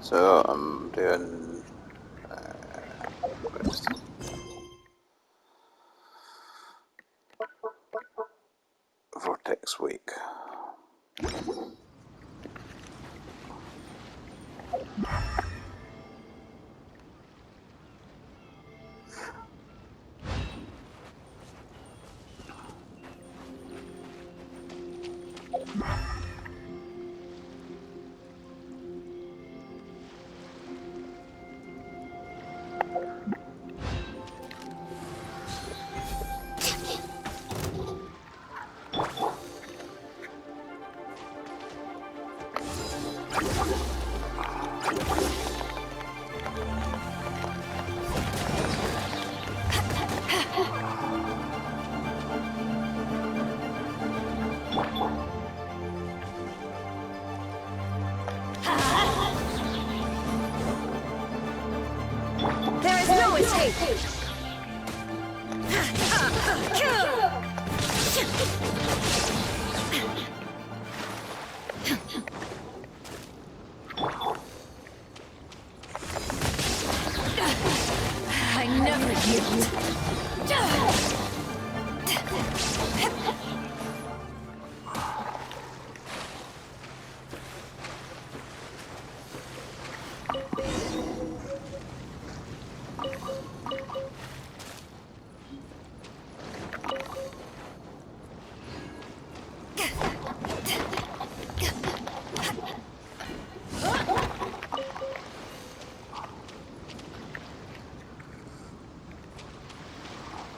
So I'm doing Vortex Week. There is no escape! I never yield.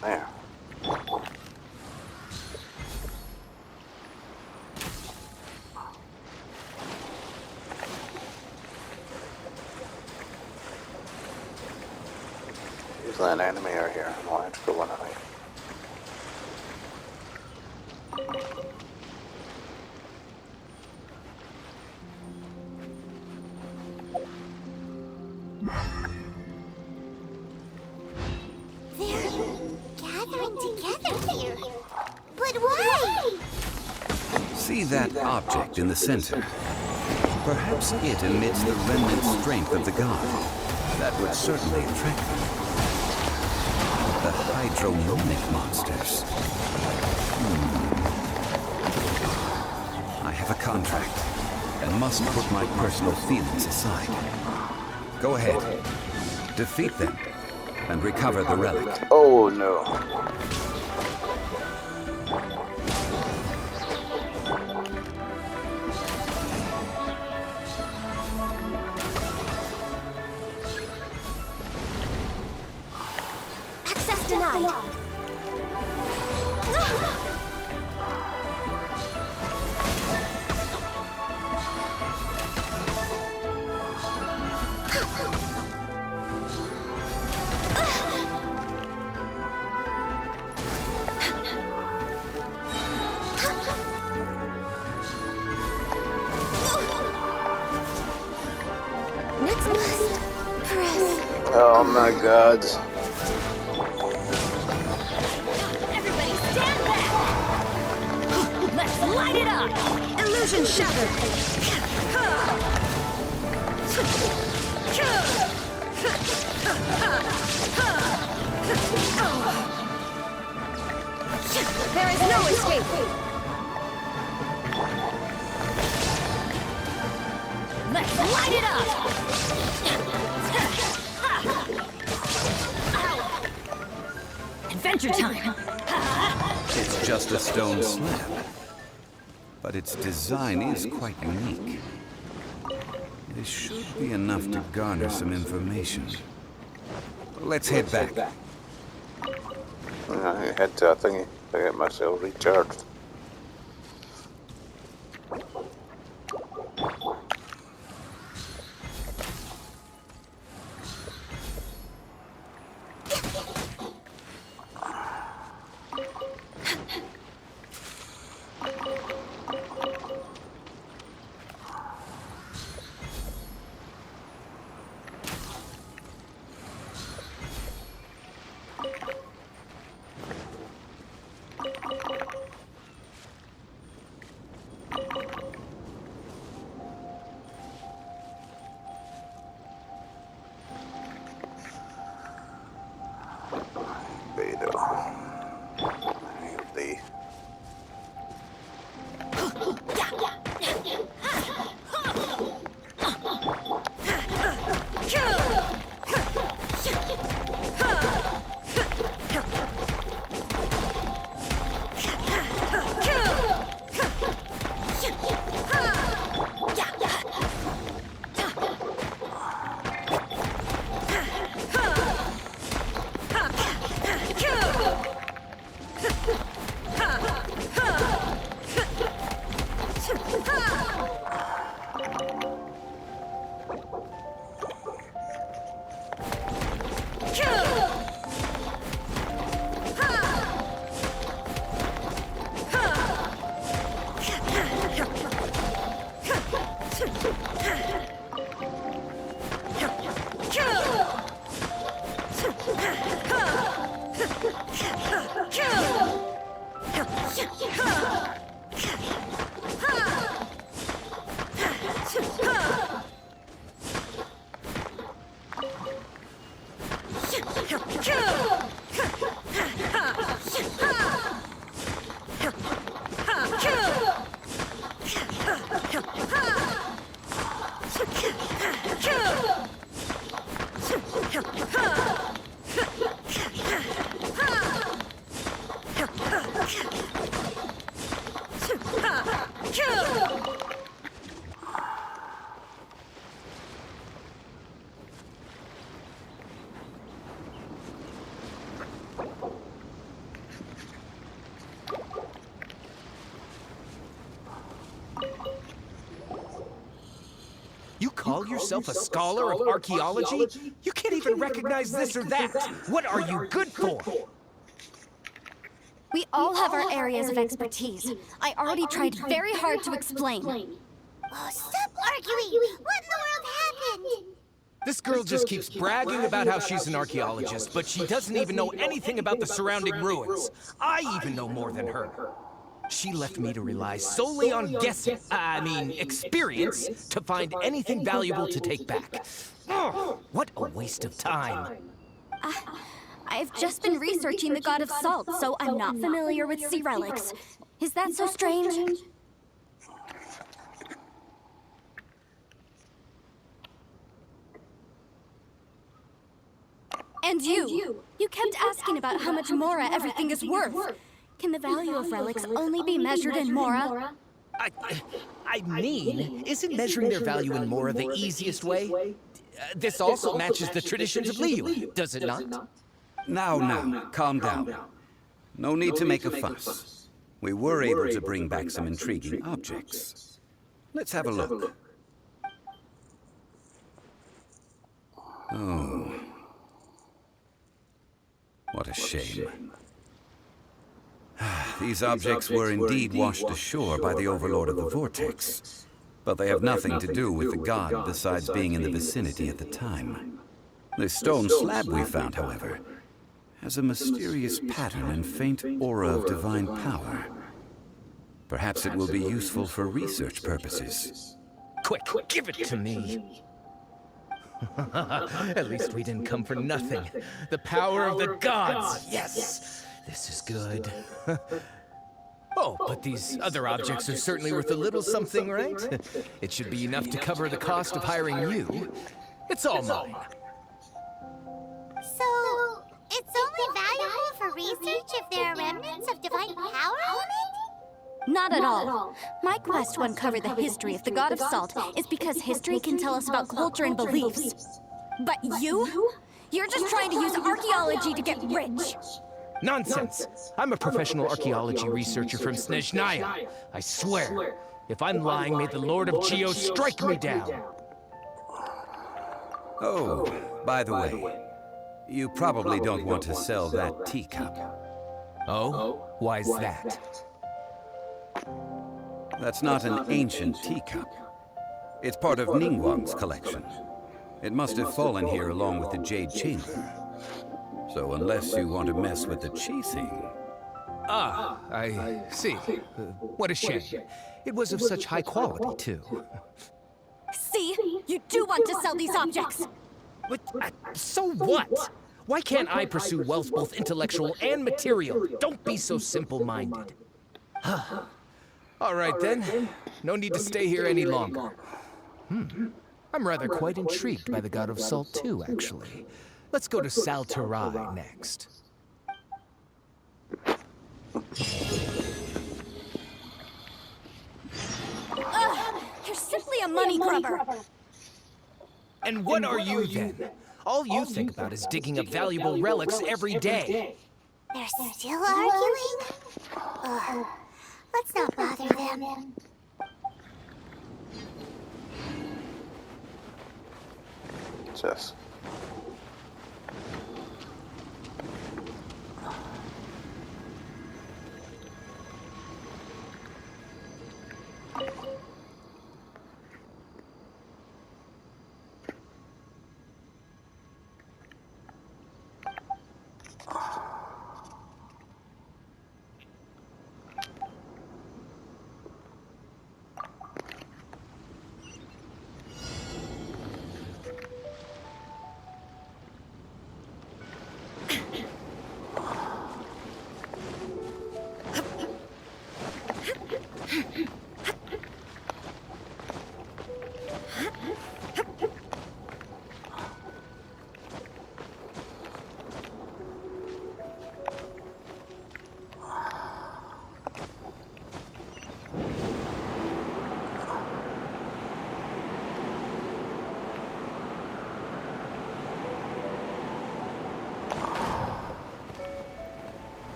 There. Usually an enemy are here. I'll have to go one away. Together here. But why? See that object in the center? Perhaps it emits the remnant strength of the god. That would certainly attract them. The hydromonic monsters. I have a contract and must put my personal feelings aside. Go ahead. Defeat them and recover the relic. Oh no. Access denied. Next must press. Oh my god. Everybody stand back! Let's light it up! Illusion shattered! There is no escape! Let's light it up! Adventure time! It's just a stone slab, but its design is quite unique. This should be enough to garner some information. Let's head back. I had to thingy to get myself recharged. You call yourself a scholar of archaeology? You can't even recognize this or that. What are you good for? We all have our areas of expertise. I already tried very hard to explain. Oh, stop arguing! What in the world happened? This girl just keeps bragging about how she's an archaeologist, but she doesn't even know anything about the surrounding ruins. I even know more than her. She left me to rely solely on guessing, experience, to find anything valuable to take back. Ugh, what a waste of time. I've just been researching the god of salt, so I'm not familiar with sea relics. Is that so strange? And you kept asking about how much Mora everything is worth. Can the value of relics only be measured in Mora? Isn't measuring their value in Mora the easiest way? This also matches the traditions of Liyue, does it not? Now, calm down. No need to make a fuss. We were able to bring back some intriguing objects. Let's have a look. Oh. What a shame. These objects were indeed washed ashore by the Overlord of the Vortex, but they have nothing to do with the god besides being in the vicinity at the time. The stone slab we found, however, has a mysterious pattern and faint aura of divine power. Perhaps it will be useful for research purposes. Quick, give it to me. At least we didn't come for nothing. The power of the gods, yes! This is good. Oh, but these other objects are certainly worth a little something, right? It should be enough to cover the cost of hiring you. It's all mine. So, it's only valuable for research if there are remnants of divine power on it? Not at all. My quest to uncover the history of the god of salt is because history can tell us about culture and beliefs. But you're just trying to use archaeology to get rich. Nonsense! I'm a professional archaeology researcher from Snezhnaya. I swear, if I'm lying, may the Lord of Geo strike me down. Oh, by the way, you probably don't want to sell that teacup. Oh? Why's that? That's not an ancient teacup. It's part of Ningguang's collection. It must have fallen here along with the Jade Chamber. So unless you want to mess with the chasing... Ah, I see. What a shame. It was of such high quality, too. See? You do want to sell these objects! But, so what? Why can't I pursue wealth both intellectual and material? Don't be so simple-minded. All right, then. No need to stay here any longer. I'm rather quite intrigued by the God of Salt, too, actually. Let's go to Salterai next. You're simply a money grubber. And what are you, then? All you think about is digging up valuable relics every day. They're still arguing? Let's not bother them. What's this?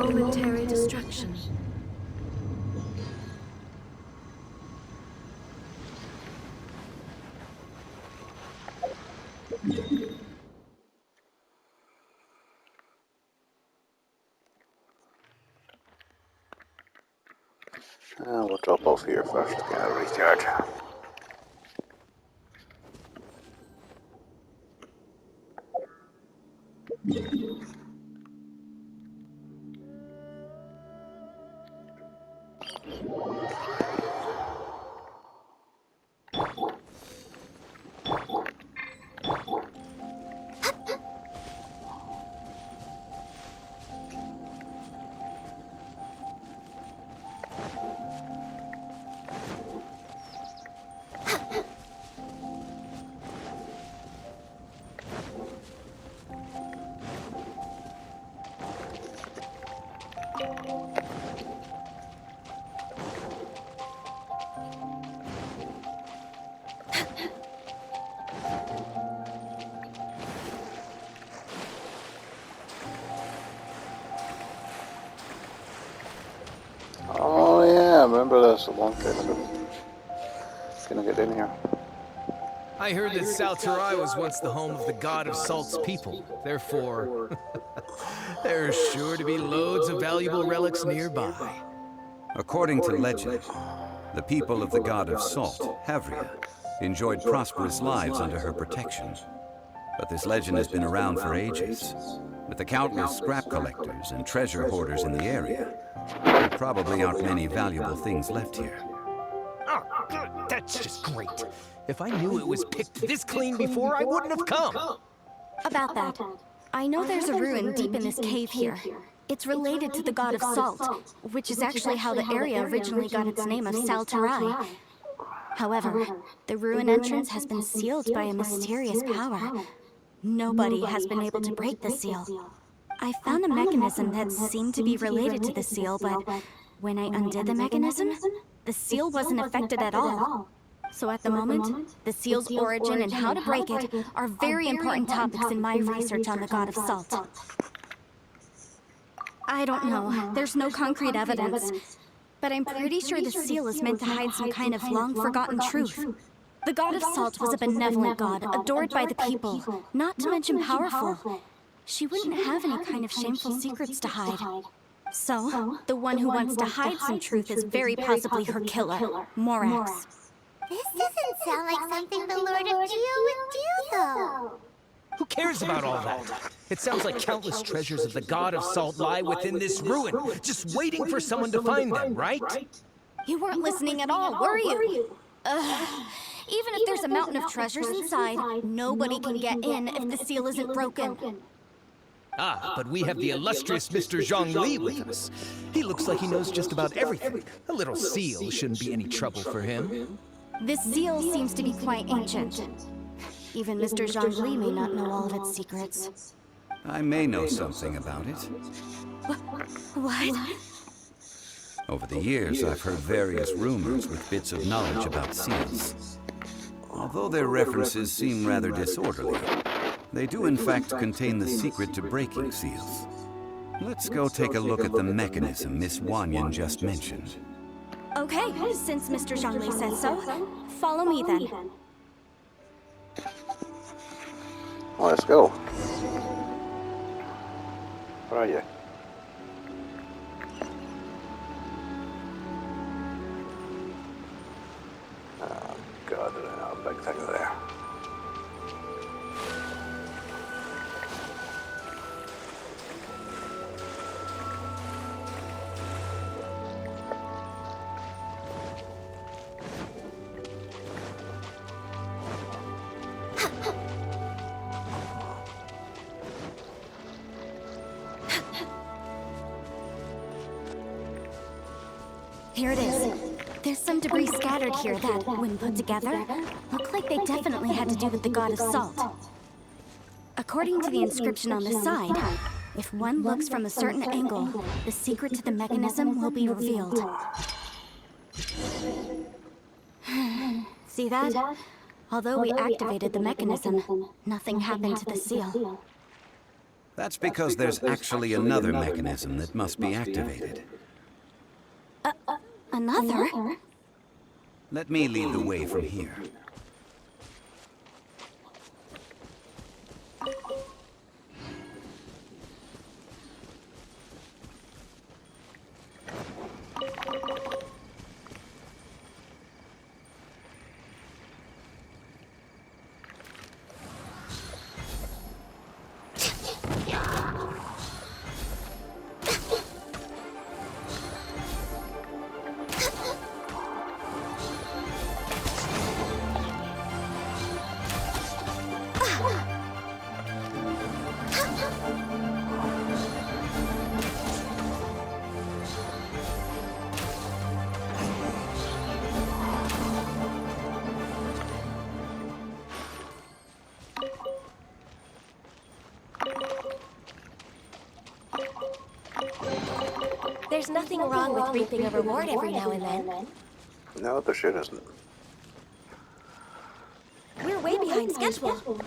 momentary destruction. We'll drop off here first, get a recharge. Oh yeah, I remember this a long time ago. Gonna get in here. I heard that Salterai was once the home of the God of Salt's people. Therefore, there's sure to be loads of valuable relics nearby. According to legend, the people of the God of Salt, Havria, enjoyed prosperous lives under her protection. But this legend has been around for ages. With the countless scrap collectors and treasure hoarders in the area, there probably aren't many valuable things left here. Oh, that's just great. If I knew it was picked this clean before, I wouldn't have come. About that, I know there's a ruin deep in this cave here. It's related to the God of Salt, which is actually how the area originally got its name of Salterai. However, the ruin entrance has been sealed by a mysterious power. Nobody has been able to break the seal. I found a mechanism that seemed to be related to the seal, but when I undid the mechanism, the seal wasn't affected at all. So at the moment, the seal's origin and how to break it are very important topics in my research on the God of Salt. I don't know, there's no concrete evidence, but I'm pretty sure the seal is meant to hide some kind of long-forgotten truth. The God of Salt was a benevolent god, adored by the people, not to mention powerful. She wouldn't have any kind of shameful secrets to hide. So, the one who wants to hide some truth is very possibly her killer, Morax. This doesn't sound like something the Lord of Geo would do, though. Who cares about all that? It sounds like countless treasures of the God of Salt lie within this ruin, just waiting for someone to find them, right? You weren't listening at all, were you? Even if there's a mountain of treasures inside, nobody can get in if the seal isn't broken. Ah, but we have the illustrious Mr. Zhongli with us. He looks like he knows just about everything. A little seal shouldn't be any trouble for him. This seal seems to be quite ancient. Even Mr. Zhongli may not know all of its secrets. I may know something about it. What? Over the years, I've heard various rumors with bits of knowledge about seals. Although their references seem rather disorderly, they do in fact contain the secret to breaking seals. Let's go take a look at the mechanism Miss Wanyan just mentioned. Okay, since Mr. Zhongli says so, follow me then. Let's go. Where are you? Oh god, there's another big thing there. Here it is. There's some debris scattered here that, when put together, look like they definitely had to do with the God of Salt. According to the inscription on the side, if one looks from a certain angle, the secret to the mechanism will be revealed. See that? Although we activated the mechanism, nothing happened to the seal. That's because there's actually another mechanism that must be activated. Another? Let me lead the way from here. There's nothing wrong with reaping a reward every now and then. No, there shit isn't. We're way behind schedule.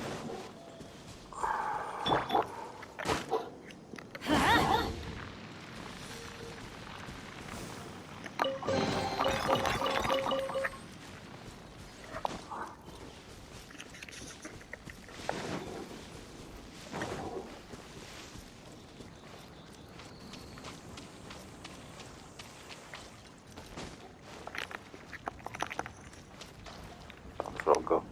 So I'll go.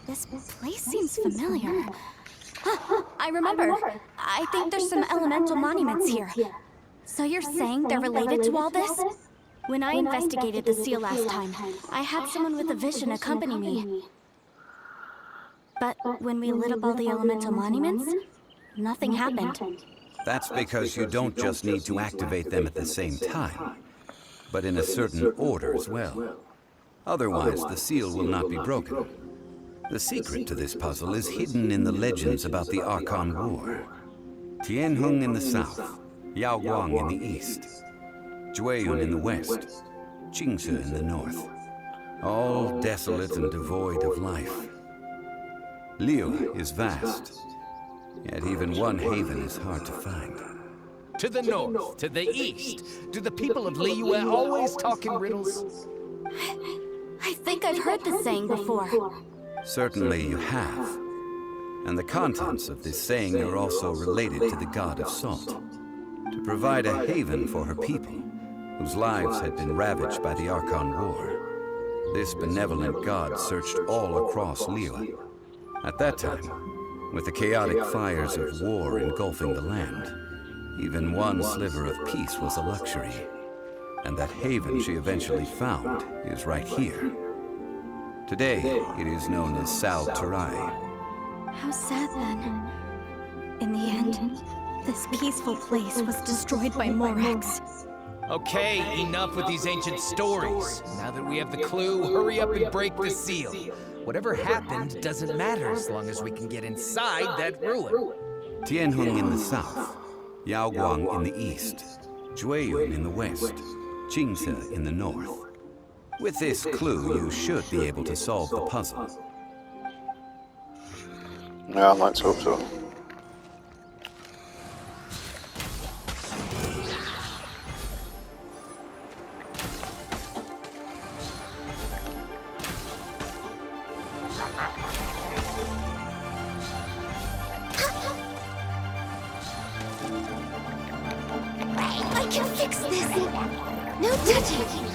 This place seems familiar. I remember. I think there's some elemental monuments here. So you're saying they're related to all this? When I investigated the seal last time, I had someone with a vision accompany me. But when we lit up all the elemental monuments, nothing happened. That's because you don't just need to activate them at the same time, but in a certain order as well. Otherwise, the seal will not be broken. The secret to this puzzle is hidden in the legends about the Archon War. Tianheng in the south, Yaoguang in the east, Jueyun in the west, Qingce in the north. All desolate and devoid of life. Liyue is vast, yet even one haven is hard to find. To the north, to the east. Do the people of Liyue always talk in riddles? I think I've heard this saying before. Certainly you have. And the contents of this saying are also related to the god of salt. To provide a haven for her people, whose lives had been ravaged by the Archon War. This benevolent god searched all across Liyue. At that time, with the chaotic fires of war engulfing the land, even one sliver of peace was a luxury. And that haven she eventually found is right here. Today, it is known as Sal Terai. How sad then. In the end, this peaceful place was destroyed by Morax. Okay, enough with these ancient stories. Now that we have the clue, hurry up and break the seal. Whatever happened doesn't matter as long as we can get inside that ruin. Tianheng in the south, Yaoguang in the east, Jueyun in the west, Qingce in the north. With this clue, you should be able to solve the puzzle. Yeah, let's hope so. I can fix this. No touching.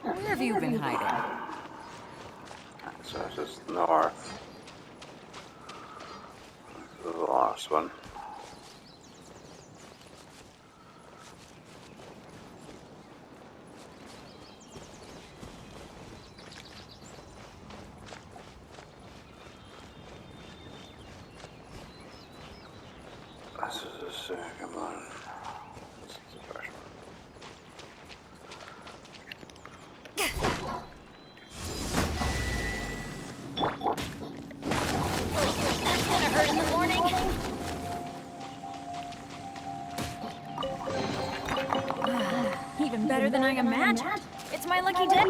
Where have you been hiding? So this is north. This is the last one. This is the second one. This is the first one. That's gonna hurt in the morning. Even better than I imagined. It's my lucky day.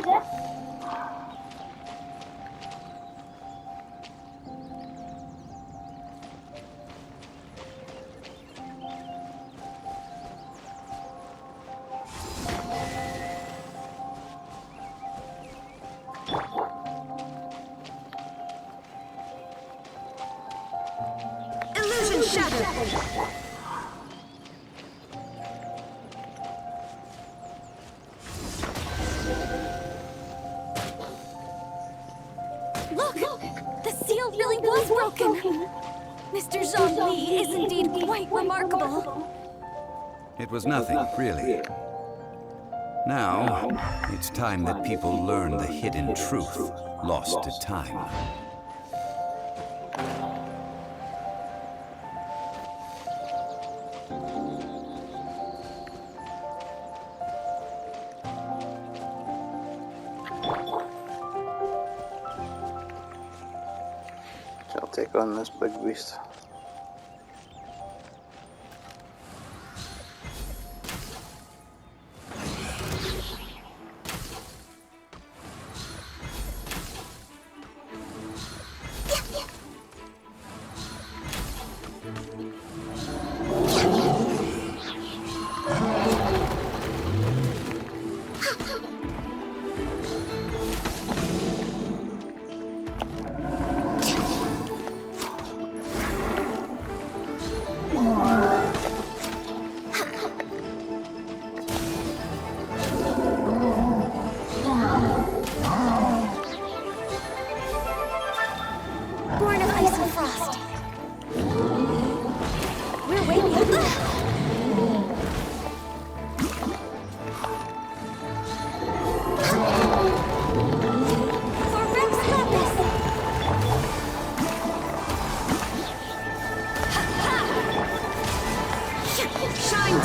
Illusion shattered! Look! The seal really was broken! Mr. Zhongli is indeed quite remarkable. It was nothing, really. Now, it's time that people learn the hidden truth, lost to time. I'll take on this big beast. Born of ice and frost. We're way beyond. For Rex Lapis! Shine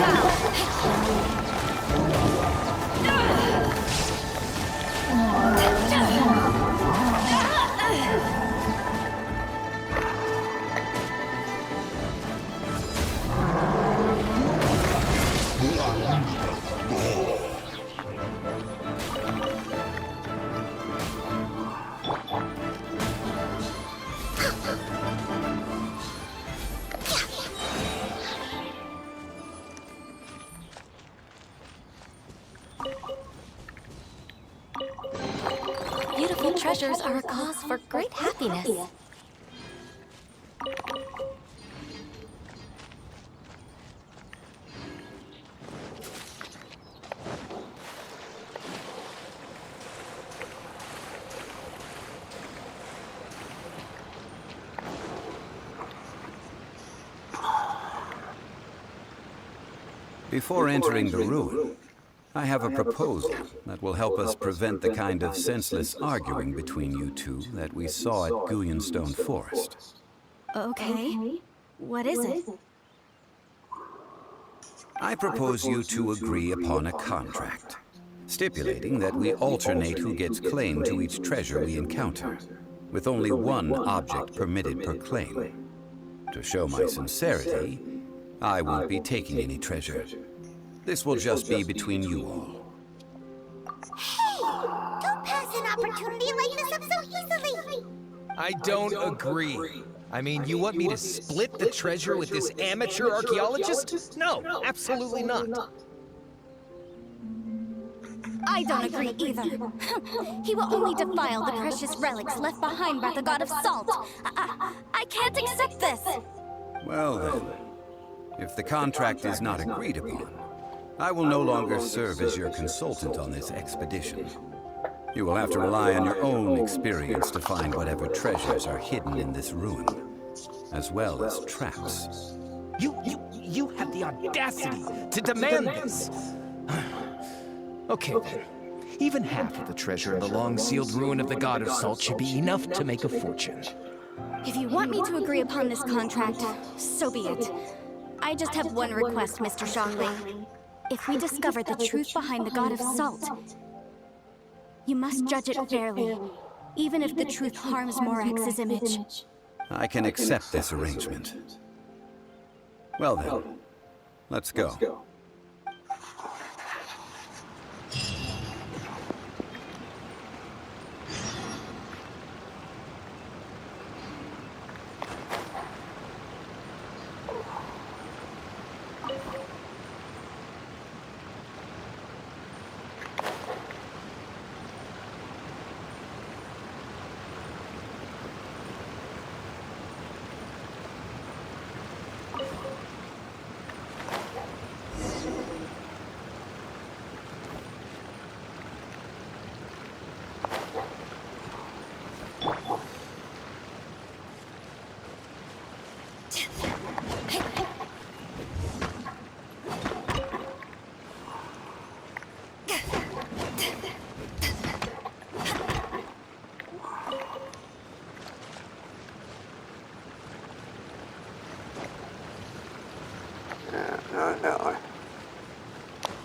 Beautiful treasures are a cause for great happiness. Before entering the ruin, I have a proposal that will help us prevent the kind of senseless arguing between you two that we saw at Guyonstone Forest. Okay. What is it? I propose you two agree upon a contract, stipulating that we alternate who gets claim to each treasure we encounter, with only one object permitted per claim. To show my sincerity, I won't be taking any treasure. This will just be between you all. Hey! Don't pass an opportunity like this up so easily! I don't agree. I mean, you want me to split the treasure with this amateur archaeologist? No, absolutely not. I don't agree either. He will only defile the precious relics left behind by the god of salt. I can't accept this. Well then, if the contract is not agreed upon, I will no longer serve as your consultant on this expedition. You will have to rely on your own experience to find whatever treasures are hidden in this ruin, as well as traps. You have the audacity to demand this! Okay then. Even half of the treasure in the long-sealed ruin of the God of Salt should be enough to make a fortune. If you want me to agree upon this contract, so be it. I just have one request, Mr. Xiangling. If we discover the truth behind the God of Salt, you must judge it fairly, even if the truth harms Morax's image. I can accept this arrangement. Well then, let's go. No.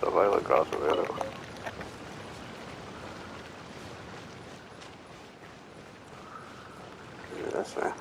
So if I look across the river. This way.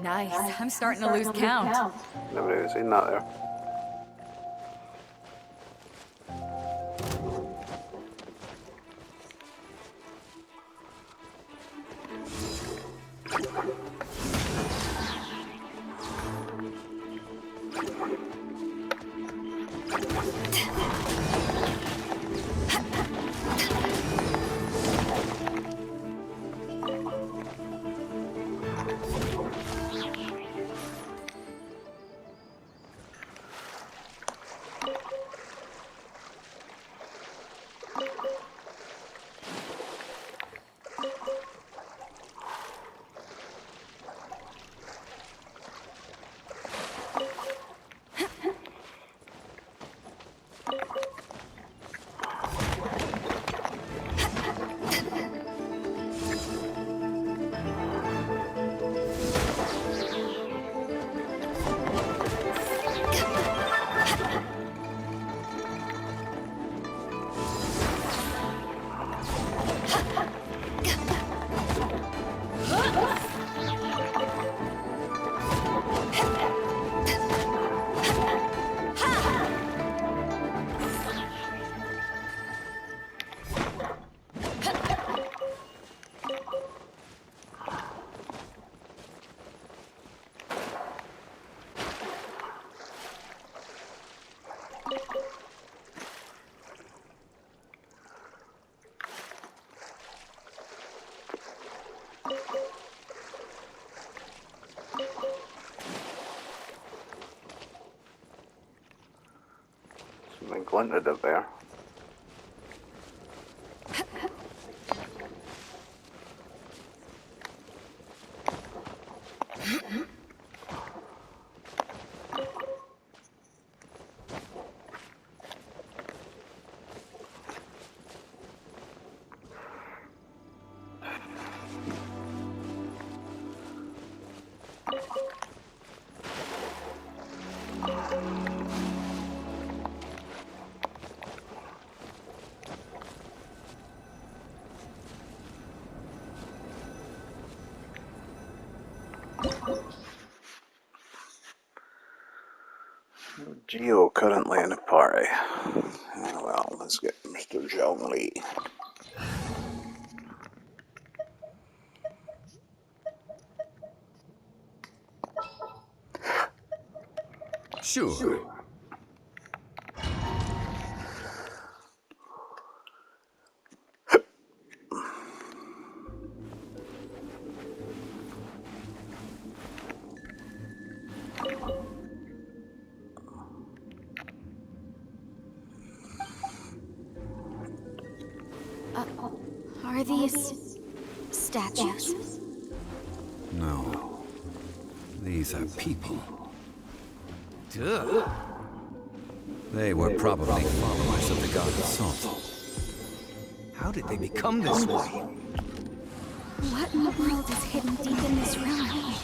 Nice. I'm starting to lose count. Never even seen that there. Something glinted up there. Geo currently in a party. Well, let's get Mr. Zhong Li. Sure. Are these statues? No. These are people. Duh. They were probably followers of the god of salt. How did they become this way? What in the world is hidden deep in this room?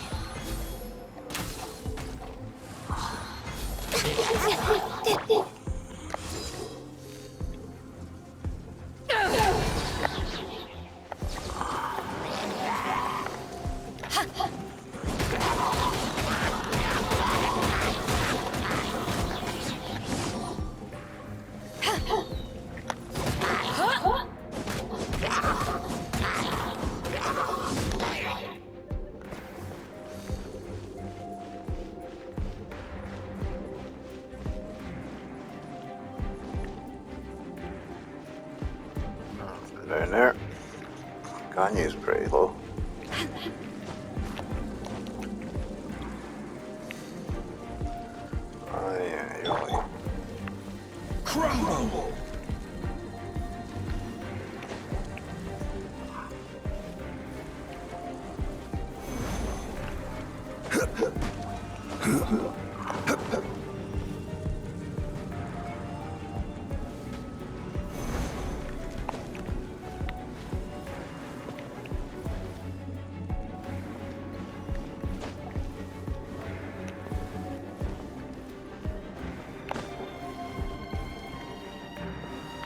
Down there. Kanye's pretty low. Oh yeah, really. Crumble!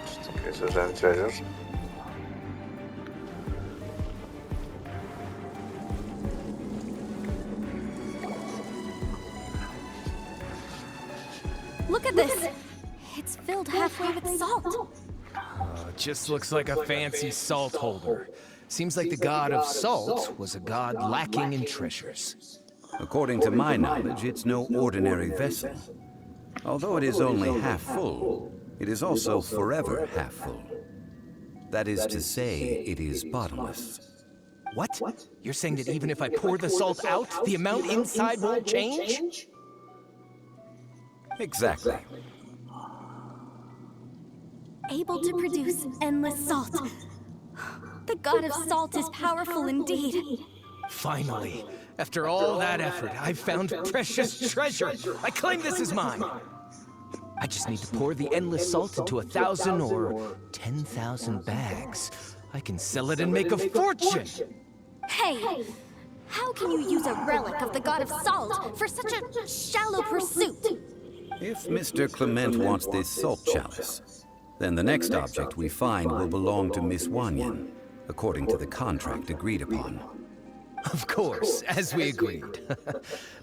Just in case there's any treasures. Look at this! It's filled halfway with salt. Just looks like a fancy salt holder. Seems like the god of salt was a god lacking in treasures. According to my knowledge, it's no ordinary vessel. Although it is only half full, it is also forever half full. That is to say, it is bottomless. What? You're saying that even if I pour the salt out, the amount inside won't change? Exactly. Able to produce endless salt. The god of salt is powerful indeed. Finally, after all that effort, I've found precious treasure. I claim this is mine. I just need to pour the endless salt into 1,000 or 10,000 bags. I can sell it and make a fortune. Hey! How can you use a relic of the god of salt for such a shallow pursuit? If Mr. Clement wants this salt chalice, then the next object we find will belong to Miss Wanyan, according to the contract agreed upon. Of course, as we agreed.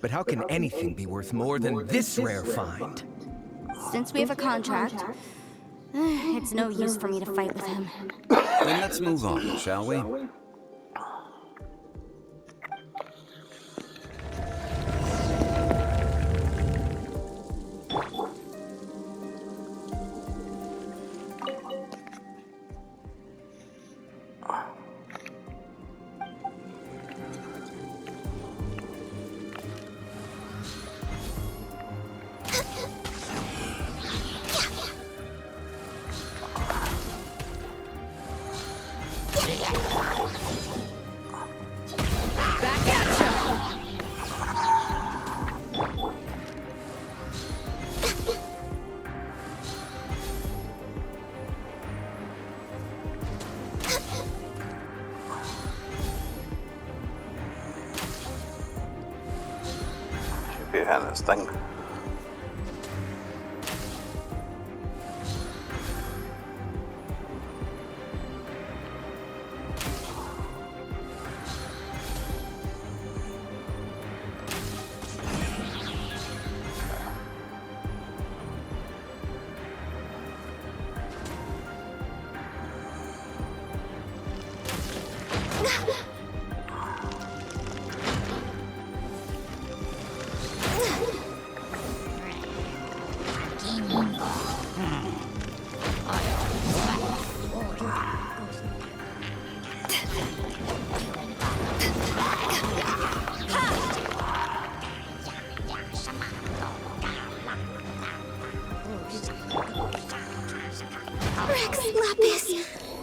But how can anything be worth more than this rare find? Since we have a contract, it's no use for me to fight with him. Then let's move on, shall we? behind this thing.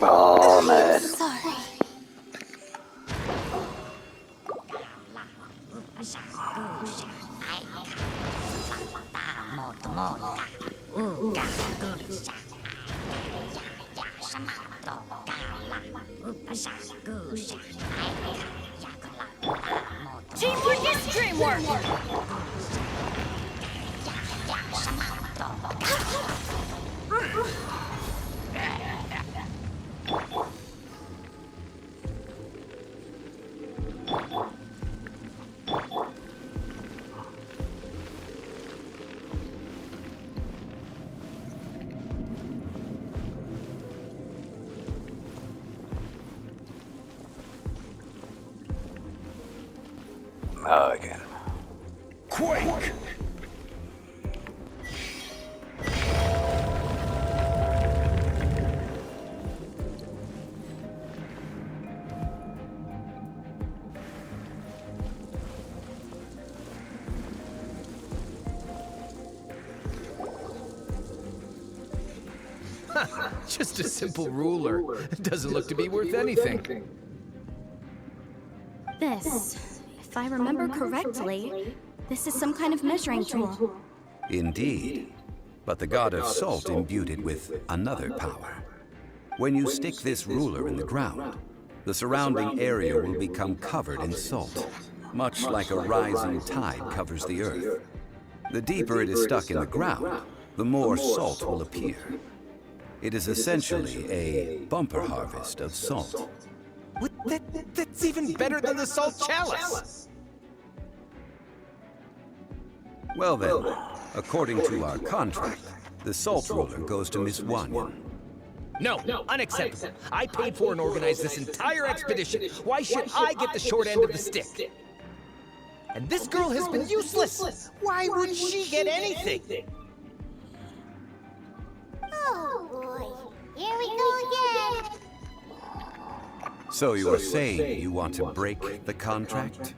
Oh man. Sorry. Teamwork is dreamwork! Oh, again. Quake! Just a simple ruler. It doesn't look to be worth anything. This, if I remember correctly, this is some kind of measuring tool. Indeed. But the god of salt imbued it with another power. When you stick this ruler in the ground, the surrounding area will become covered in salt, much like a rising tide covers the earth. The deeper it is stuck in the ground, the more salt will appear. It is essentially a bumper harvest of salt. What? That's even better than the salt chalice! Well then, according to our contract, the salt ruler goes to Miss Wanyan. No, unacceptable. I paid for and organized this entire expedition. Why should I get the short end of the stick? And this girl has been useless. Why would she get anything? Oh boy, here we go again. So you are saying you want to break the contract?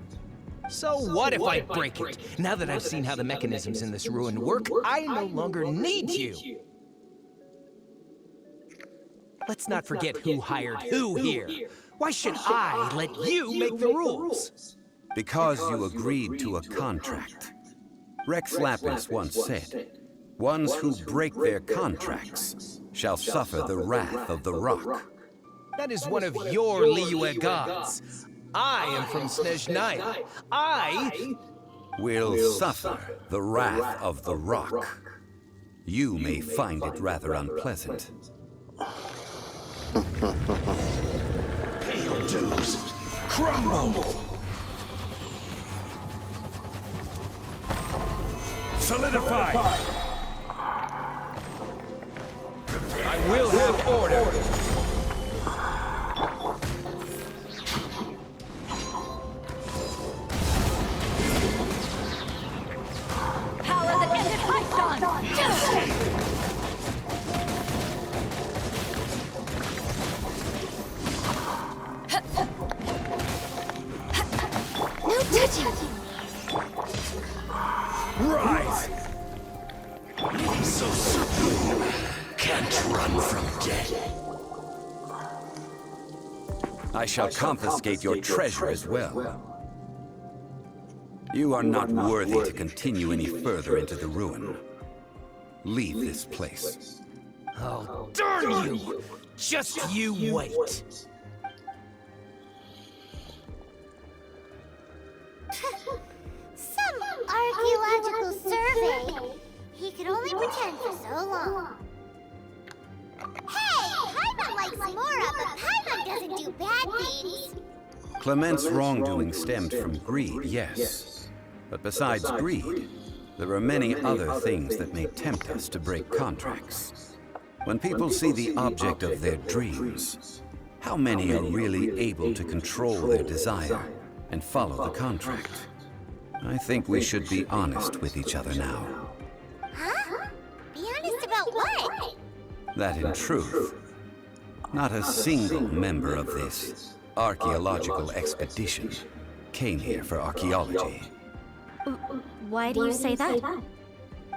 So what if I break it? Now that I've seen how the mechanisms in this ruin work, I no longer need you. Let's not forget who hired who here. Why should I let you make the rules? Because you agreed to a contract. Rex Lapis once said, "Ones who break their contracts shall suffer the wrath of the rock." That is one of your Liyue gods. I am from Snezhnaya. I will suffer the wrath of the rock. You may find it rather unpleasant. Pay your dues. Crumble! Solidify! I will have order. Power that ended Python! No touching! Rise! So certainly can't run from death. I shall confiscate your treasure as well. You are not worthy to continue any further into the ruin. Leave this place. Oh, darn you! Just you wait. Some archaeological could only pretend for so long. Hey, Paimon likes Mora, but Paimon doesn't do bad things. Clement's wrongdoing stemmed from greed, yes. But besides greed, there are many other things that may tempt us to break contracts. When people see the object of their dreams, how many are really able to control their desire and follow the contract? I think we should be honest with each other now. Huh? Be honest about what? That in truth, not a single member of this archaeological expedition came here for archaeology. Why do you say that?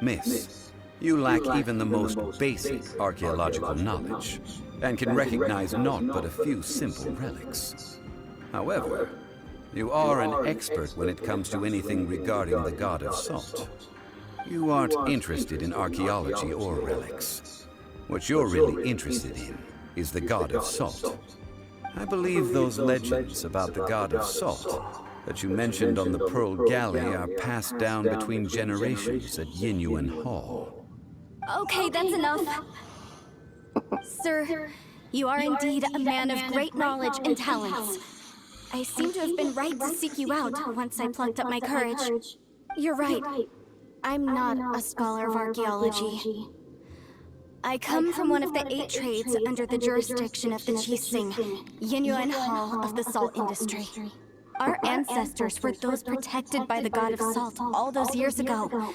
Miss, you lack even the most basic archaeological knowledge, and can recognize naught but a few simple relics. However, you are an expert when it comes to anything regarding the god of salt. You aren't interested in archaeology or relics. What you're really interested in is the god of salt. I believe those legends about the god of salt that you mentioned on the Pearl Galley are passed down between generations at Yinyuan Hall. Okay, that's enough. Sir, you are indeed a man of great knowledge and talents. I seem to have been right to seek you out once I plucked up my courage. You're right. I'm not a scholar of archaeology. I come from one of the 8 trades under the jurisdiction of the Jising, Yinyuan Hall of the salt industry. Our ancestors were those protected by the god of salt all those years ago,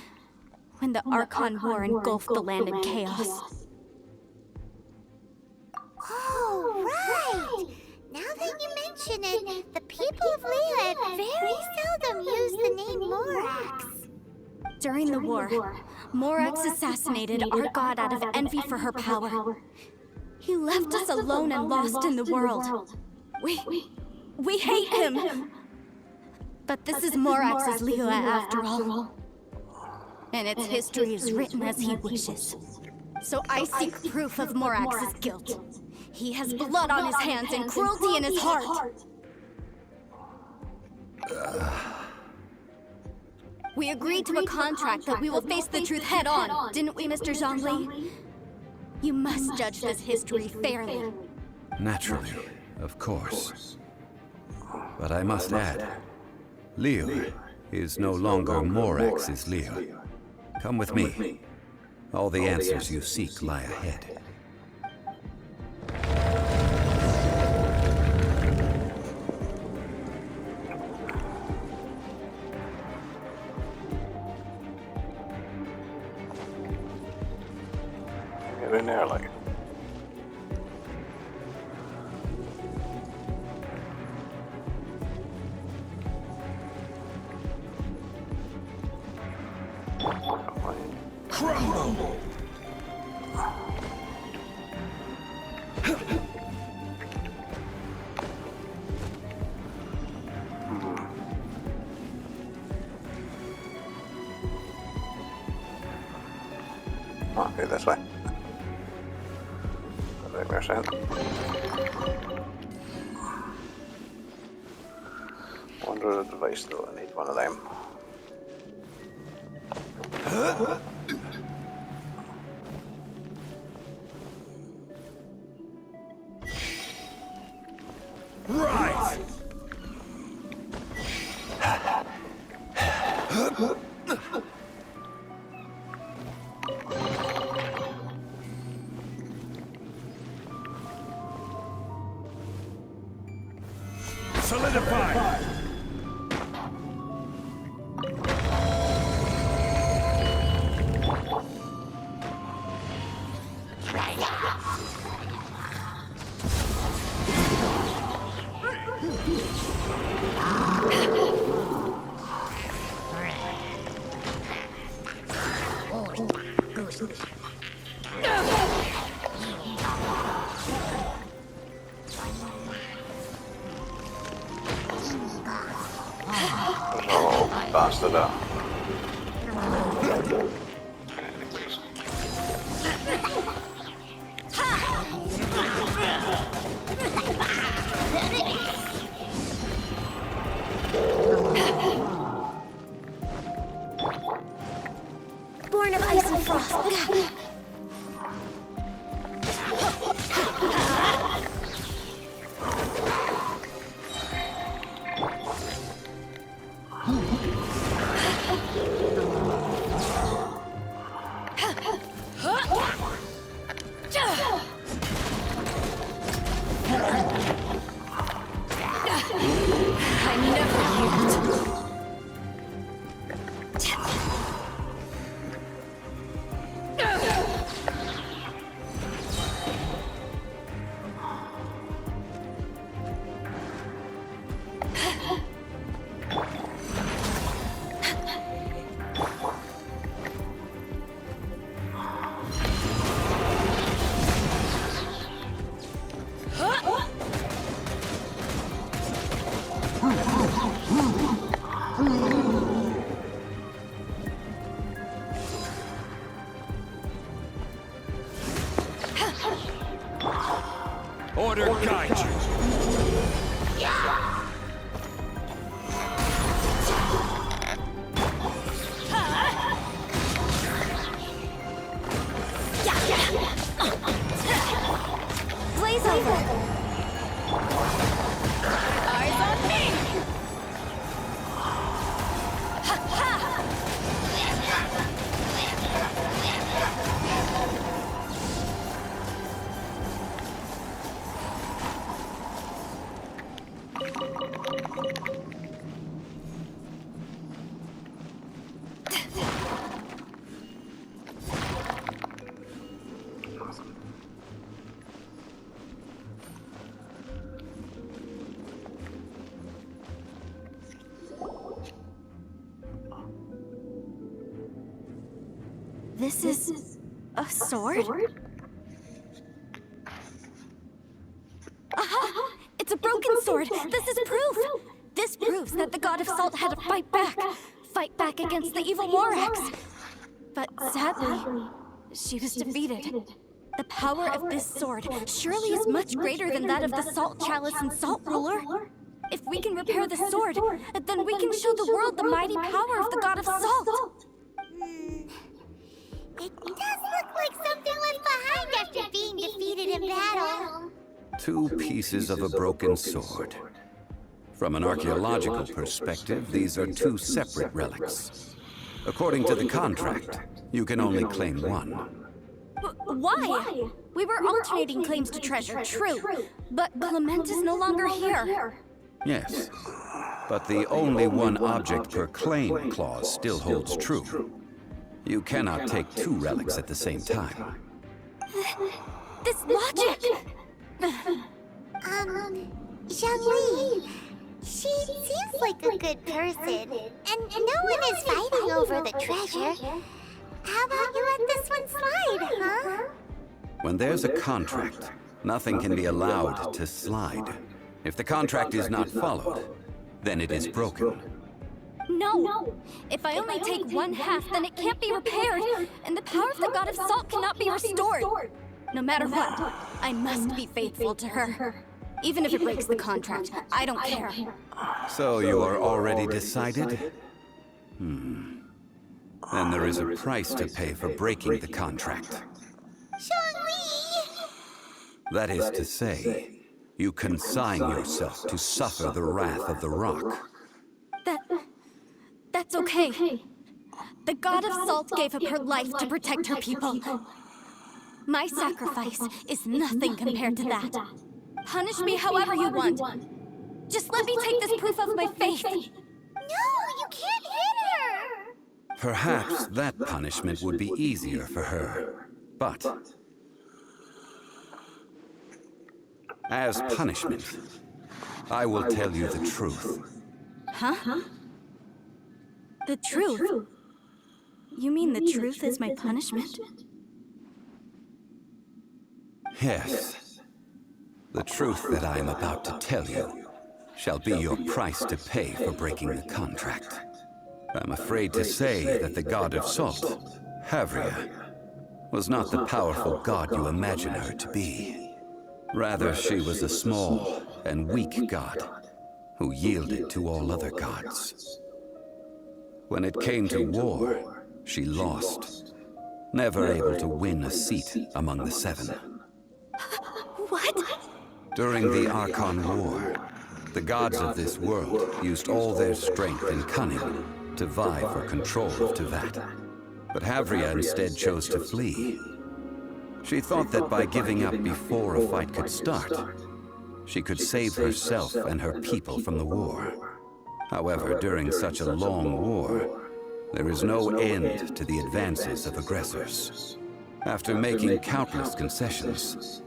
when the Archon War engulfed the land in chaos. Oh, right! Now that you mention it, the people of Leah very seldom use the name Morax. During the war, Morax assassinated our god out of envy for her power. He left us alone and lost in the world. We hate him! But this is Morax's Leela after all. And its history is written as he wishes. So I seek proof of Morax's guilt. He has blood on his hands and cruelty in his heart. We agreed to a contract that we will face the truth head on, didn't we, Mr. Zhongli? You must judge this history fairly. Naturally, of course. But I must add, Leo is no longer Morax's Leo. Come with me. All the answers you seek lie ahead. Get in there, like. Crumble! Okay, this way. That makes sense. Wonder the device though, I need one of them. Rise! Solidify! Oh, bastard up. Born of ice and frost, I never yield. Order guide you. Blaze over. Eyes on me. Ha ha! This is a sword? Aha! It's a broken sword! This is proof! This proves that the God of Salt had to fight back! Fight back against the evil Morax! But sadly, she was defeated. The power of this sword surely is much greater than that of the Salt Chalice and Salt Ruler. If we can repair the sword, then we can show the world the mighty power of the God of Salt! It does look like something left behind after being defeated in battle. 2 pieces of a broken sword. From an archaeological perspective, these are 2 separate relics. According to the contract, you can only claim one. Why? We were alternating claims to treasure, true. But Clement is no longer here. Yes, but the only one object per claim clause still holds true. You cannot take 2 relics at the same time. This logic! Zhongli, she seems like a good person, and no one is fighting over the treasure. How about you let this one slide, huh? When there's a contract, nothing can be allowed to slide. If the contract is not followed, then it is broken. No! If I only take 1/2, then it can't be repaired, and the power of the God of Salt cannot be restored. No matter what, I must be faithful to her. Even if it breaks the contract, I don't care. So you are already decided? Then there is a price to pay for breaking the contract. Zhongli! That is to say, you consign yourself to suffer the wrath of the rock. That's okay. The God of Salt gave up her life to protect her people. My sacrifice is nothing compared to that. Punish me however you want. Just let me take this proof of my faith. No, you can't hit her! Perhaps that punishment would be easier for her. But as punishment, I will tell you the truth. Huh? The truth? You mean the truth is my punishment? Yes. The truth that I am about to tell you shall be your price to pay for breaking the contract. I'm afraid to say that the God of Salt, Havria, was not the powerful god you imagine her to be. Rather, she was a small and weak god who yielded to all other gods. When it came to war, she lost. never able to win a seat among the seven. What? During the Archon War, the gods of this world used all their strength and cunning to vie for control of Tevat. But Havria instead chose to flee. She thought that by giving up before a fight could start, she could save herself and her people from the war. However, during such a long war, there is no end to the advances of aggressors. After making countless concessions,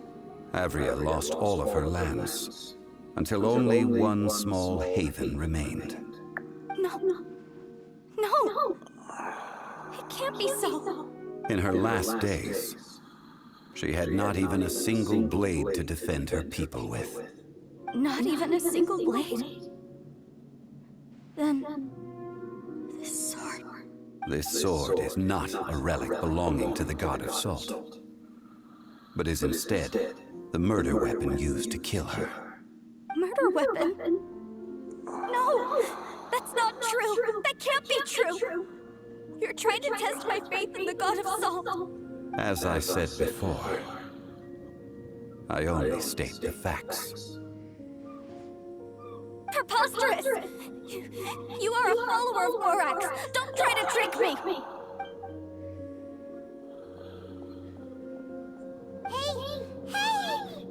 Havria lost all of her lands, until only one small haven remained. No! It can't be so. In her last days, she had not even a single blade to defend her people with. Not even a single blade? Then... this sword... This sword is not a relic belonging to the god of salt, but is instead the murder weapon used to kill her. Murder weapon? No! That's not true! That can't be true! You're trying to test my faith in the god of salt! As I said before, I only state the facts. Preposterous! You are a follower of Morax! Don't try to trick me! Hey!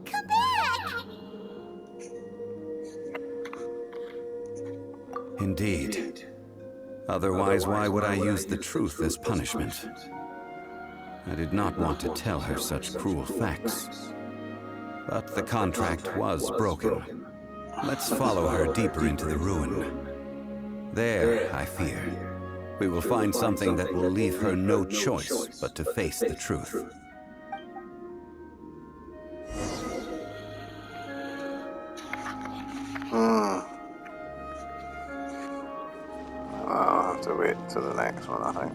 Come back! Indeed. Otherwise, why would I use the truth as punishment? I did not want to tell her such cruel facts. But the contract was broken. Let's follow her deeper into the ruin. There, I fear, we will find something that will leave her no choice but to face the truth. I'll have to wait till the next one, I think.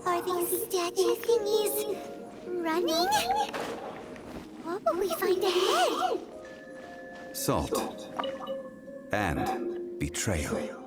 Are these statue thingies running? What will we find ahead? Salt and betrayal.